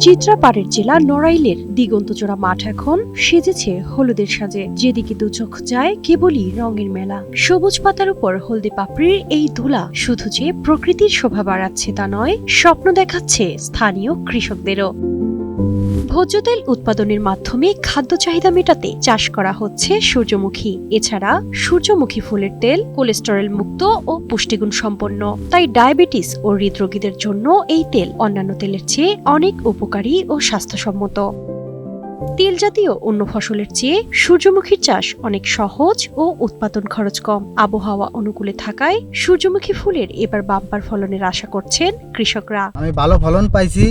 চিত্রাপাড়ের জেলা নড়াইলের দিগন্তজোড়া মাঠ এখন সেজেছে হলুদের সাজে। যেদিকে দু চোখ যায় কেবলই রঙের মেলা। সবুজ পাতার উপর হলদে পাপড়ির এই ধুলা শুধু যে প্রকৃতির শোভা বাড়াচ্ছে তা নয়, স্বপ্ন দেখাচ্ছে স্থানীয় কৃষকদেরও। ভোজ্য তেল উৎপাদনের মাধ্যমে খাদ্য চাহিদা মেটাতে চাষ করা হচ্ছে সূর্যমুখী। এছাড়া সূর্যমুখী ফুলের তেল কোলেস্টেরল মুক্ত ও পুষ্টিগুণ সম্পন্ন, তাই ডায়াবেটিস ও হৃদরোগীদের জন্য এই তেল অন্যান্য তেলের চেয়ে অনেক উপকারী ও স্বাস্থ্যসম্মত। তেল জাতীয় অন্য ফসলের চেয়ে সূর্যমুখীর চাষ অনেক সহজ ও উৎপাদন খরচ কম। আবহাওয়া অনুকূলে থাকায় সূর্যমুখী ফুলের এবার বাম্পার ফলনের আশা করছেন কৃষকরা। আমি ভালো ফলন পাইছি,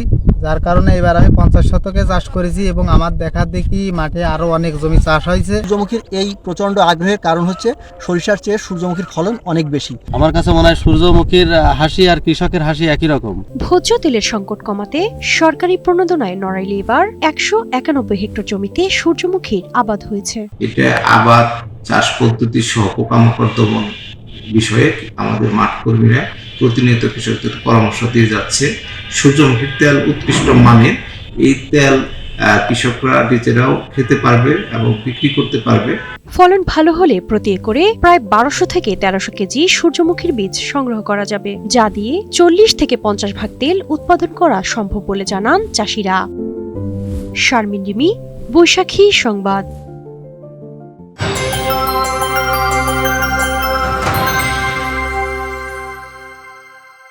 যার কারণে এবার আমি 50 শতকে চাষ করেছি এবং আমার দেখা দেখি মাঠে আরো অনেক জমি চাষ হয়েছে। সূর্যমুখীর এই প্রচন্ড আগ্রহের কারণ হচ্ছে সরিষার চেয়ে সূর্যমুখীর ফলন অনেক বেশি। আমার কাছে মনে হয় সূর্যমুখীর হাসি আর কৃষকের হাসি একই রকম। ভোজ্য তেলের সংকট কমাতে সরকারি প্রণোদনায় নড়াইলে এবার 191 হেক্টর জমিতে সূর্যমুখীর আবাদ হয়েছে। এটা আবাদ চাষ পদ্ধতি সহ পোকামাকড় দমন বিষয়ে আমাদের মাঠ কর্মীরা প্রতিনিয়ত কৃষকদের পরামর্শ দিয়ে যাচ্ছে। সূর্যমুখীর তেল উৎকৃষ্ট মানের, এই তেল কৃষকরা নিজেরাও খেতে পারবে এবং বিক্রি করতে পারবে। ফলন ভালো হলে প্রতি একরে প্রায় 1200 থেকে 1300 কেজি সূর্যমুখীর বীজ সংগ্রহ করা যাবে, যা দিয়ে 40 থেকে 50 ভাগ তেল উৎপাদন করা সম্ভব বলে জানান চাষিরা। শারমিন রিমি, বৈশাখী সংবাদ।